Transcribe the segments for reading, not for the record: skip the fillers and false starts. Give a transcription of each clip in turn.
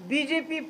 BJP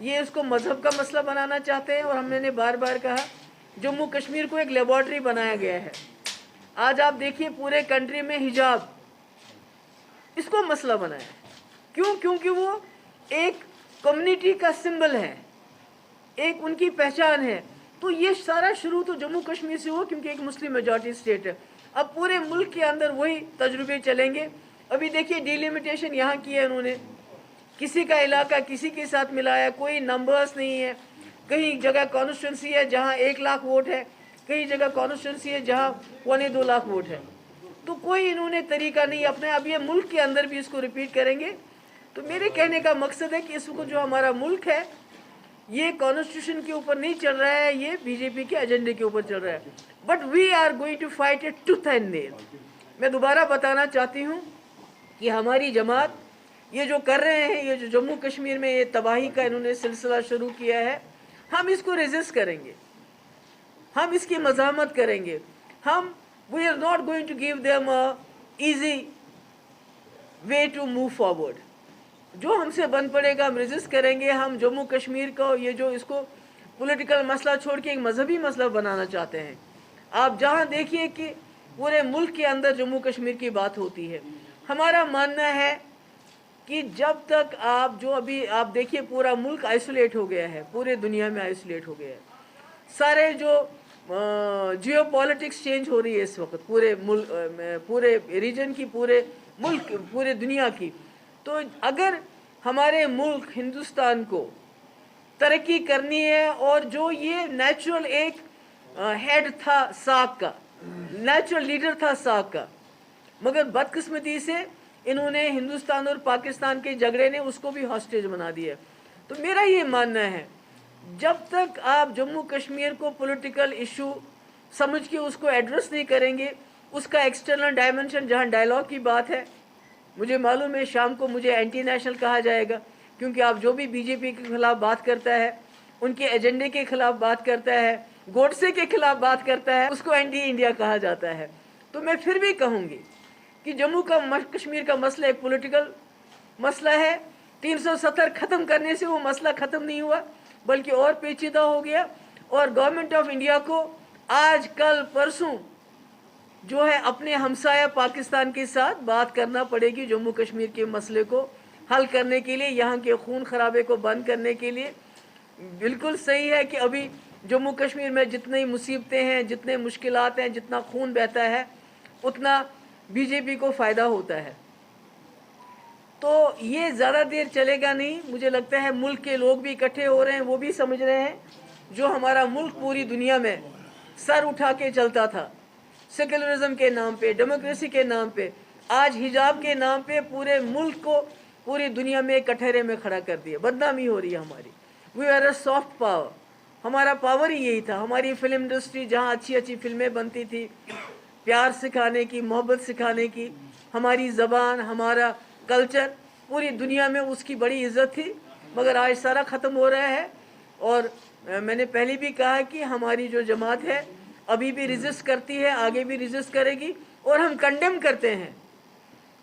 یہ اس کو مذہب کا مسئلہ بنانا چاہتے ہیں، اور ہم نے بار بار کہا جموں کشمیر کو ایک لیبارٹری بنایا گیا ہے۔ آج آپ دیکھیے پورے کنٹری میں حجاب اس کو مسئلہ بنایا ہے، کیوں؟ کیونکہ وہ ایک کمیونٹی کا سمبل ہے، ایک ان کی پہچان ہے۔ تو یہ سارا شروع تو جموں کشمیر سے ہوا، کیونکہ ایک مسلم میجورٹی اسٹیٹ ہے۔ اب پورے ملک کے اندر وہی تجربے چلیں گے۔ ابھی دیکھیے ڈیلیمیٹیشن یہاں کی ہے انہوں نے، کسی کا علاقہ کسی کے ساتھ ملایا، کوئی نمبرز نہیں ہے۔ کہیں جگہ کانسٹیٹوینسی ہے جہاں 1 لاکھ ووٹ ہے، کئی جگہ کانسٹیٹوینسی ہے جہاں 1.25 لاکھ ووٹ ہے۔ تو کوئی انہوں نے طریقہ نہیں اپنا۔ اب یہ ملک کے اندر بھی اس کو ریپیٹ کریں گے۔ تو میرے کہنے کا مقصد ہے کہ اس وقت جو ہمارا ملک ہے یہ کانسٹیٹیوشن کے اوپر نہیں چل رہا ہے، یہ بی جے پی کے ایجنڈے کے اوپر چل رہا ہے۔ But we are going to fight it tooth and nail. میں دوبارہ بتانا چاہتی ہوں کہ ہماری جماعت یہ جو کر رہے ہیں، یہ جو جموں کشمیر میں یہ تباہی کا انہوں نے سلسلہ شروع کیا ہے، ہم اس کو ریزسٹ کریں گے، ہم اس کی مزاحمت کریں گے۔ ہم we are not going to give them easy way to move forward. جو ہم سے بن پڑے گا ہم ریزسٹ کریں گے۔ ہم جموں کشمیر کو یہ جو اس کو پولیٹیکل مسئلہ چھوڑ کے ایک مذہبی مسئلہ بنانا چاہتے ہیں۔ آپ جہاں دیکھیے کہ پورے ملک کے اندر جموں کشمیر کی بات ہوتی ہے۔ ہمارا ماننا ہے کہ جب تک آپ جو ابھی آپ دیکھیے پورا ملک آئسولیٹ ہو گیا ہے، پورے دنیا میں آئسولیٹ ہو گیا ہے۔ سارے جو جیو پالیٹکس چینج ہو رہی ہے اس وقت پورے ملک، پورے ریجن کی، پورے ملک، پورے دنیا کی۔ تو اگر ہمارے ملک ہندوستان کو ترقی کرنی ہے، اور جو یہ نیچرل ایک ہیڈ تھا ساکھ کا، نیچرل لیڈر تھا ساکھ کا، مگر بدقسمتی سے انہوں نے ہندوستان اور پاکستان کے جھگڑے نے اس کو بھی ہاسٹیج بنا دیا۔ تو میرا یہ ماننا ہے جب تک آپ جموں کشمیر کو پولیٹیکل ایشو سمجھ کے اس کو ایڈریس نہیں کریں گے، اس کا ایکسٹرنل ڈائمنشن جہاں ڈائلاگ کی بات ہے، مجھے معلوم ہے شام کو مجھے اینٹی نیشنل کہا جائے گا، کیونکہ آپ جو بھی بی جے پی کے خلاف بات کرتا ہے، ان کے ایجنڈے کے خلاف بات کرتا ہے، گوڈسے کے خلاف بات کرتا ہے، اس کو اینٹی انڈیا کہا جاتا ہے۔ تو میں پھر بھی کہوں گی کہ جموں کشمیر کا مسئلہ ایک پولیٹیکل مسئلہ ہے۔ 370 ختم کرنے سے وہ مسئلہ ختم نہیں ہوا، بلکہ اور پیچیدہ ہو گیا۔ اور گورنمنٹ آف انڈیا کو آج کل پرسوں جو ہے اپنے ہمسایہ پاکستان کے ساتھ بات کرنا پڑے گی جموں کشمیر کے مسئلے کو حل کرنے کے لیے، یہاں کے خون خرابے کو بند کرنے کے لیے۔ بالکل صحیح ہے کہ ابھی جموں کشمیر میں جتنی مصیبتیں ہیں، جتنے مشکلات ہیں، جتنا خون بہتا ہے، اتنا بی جے پی کو فائدہ ہوتا ہے۔ تو یہ زیادہ دیر چلے گا نہیں۔ مجھے لگتا ہے ملک کے لوگ بھی اکٹھے ہو رہے ہیں، وہ بھی سمجھ رہے ہیں جو ہمارا ملک پوری دنیا میں سر اٹھا کے چلتا تھا سیکولرزم کے نام پہ، ڈیموکریسی کے نام پہ، آج حجاب کے نام پہ پورے ملک کو پوری دنیا میں کٹہرے میں کھڑا کر دیا۔ بدنامی ہو رہی ہے ہماری۔ We are a soft power. ہمارا پاور ہی یہی تھا۔ ہماری فلم انڈسٹری جہاں اچھی اچھی فلمیں بنتی تھی، پیار سکھانے کی، محبت سکھانے کی، ہماری زبان، ہمارا کلچر، پوری دنیا میں اس کی بڑی عزت تھی، مگر آج سارا ختم ہو رہا ہے۔ اور میں نے پہلے بھی کہا کہ ہماری جو جماعت ہے ابھی بھی ریزسٹ کرتی ہے، آگے بھی ریزسٹ کرے گی، اور ہم کنڈیم کرتے ہیں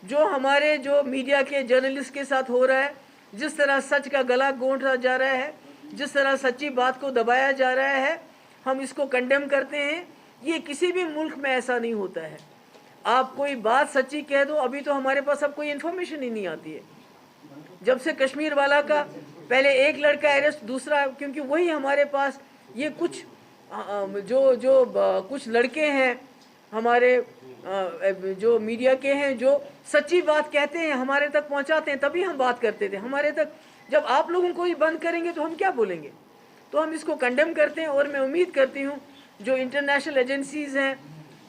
جو ہمارے جو میڈیا کے جرنلسٹ کے ساتھ ہو رہا ہے، جس طرح سچ کا گلا گھونٹا جا رہا ہے، جس طرح سچی بات کو دبایا جا رہا ہے، ہم اس کو کنڈیم کرتے ہیں۔ یہ کسی بھی ملک میں ایسا نہیں ہوتا ہے۔ آپ کوئی بات سچی کہہ دو، ابھی تو ہمارے پاس اب کوئی انفارمیشن ہی نہیں آتی ہے۔ جب سے کشمیر والا کا پہلے ایک لڑکا اریسٹ، دوسرا، کیونکہ وہی ہمارے پاس یہ کچھ کچھ لڑکے ہیں ہمارے جو میڈیا کے ہیں جو سچی بات کہتے ہیں، ہمارے تک پہنچاتے ہیں، تبھی ہم بات کرتے تھے۔ ہمارے تک جب آپ لوگوں کو ہی بند کریں گے تو ہم کیا بولیں گے؟ تو ہم اس کو کنڈیم کرتے ہیں، اور میں امید کرتی ہوں جو انٹرنیشنل ایجنسیز ہیں،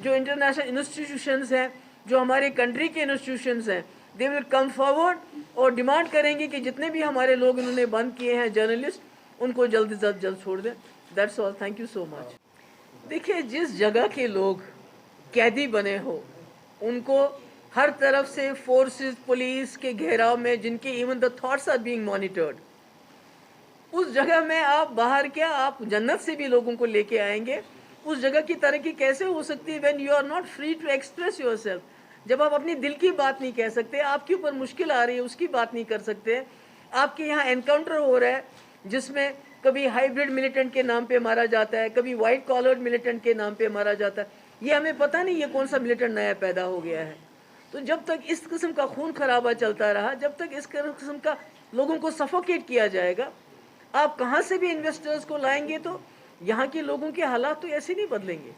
جو انٹرنیشنل انسٹیٹیوشنز ہیں، جو ہمارے کنٹری کے انسٹیٹیوشنز ہیں، دے ول کم فارورڈ اور ڈیمانڈ کریں گے کہ جتنے بھی ہمارے لوگ انہوں نے بند کیے ہیں جرنلسٹ، ان کو جلد از جلد چھوڑ دیں۔ That's all, thank you so much. دیکھیے جس جگہ کے لوگ قیدی بنے ہو ان کو ہر طرف سے فورسز، پولیس کے گھیراؤ میں، جن کی even the thoughts are being monitored, اس جگہ میں آپ باہر کیا، آپ جنت سے بھی لوگوں کو لے کے آئیں گے؟ اس جگہ کی ترقی کیسے ہو سکتی ہے when you are not free to express yourself? جب آپ اپنی دل کی بات نہیں کہہ سکتے، آپ کے اوپر مشکل آ رہی ہے اس کی بات نہیں کر سکتے، آپ کے یہاں انکاؤنٹر ہو رہا ہے، جس میں کبھی ہائیبریڈ ملیٹنٹ کے نام پہ مارا جاتا ہے, کبھی وائٹ کالرڈ ملیٹنٹ کے نام پہ مارا جاتا ہے. یہ ہمیں پتہ نہیں یہ کون سا ملیٹنٹ نیا پیدا ہو گیا ہے. تو جب تک اس قسم کا خون خرابہ چلتا رہا, جب تک اس قسم کا لوگوں کو سفوکیٹ کیا جائے گا, آپ کہاں سے بھی انویسٹرز کو لائیں گے تو یہاں کے لوگوں کے حالات تو ایسے نہیں بدلیں گے.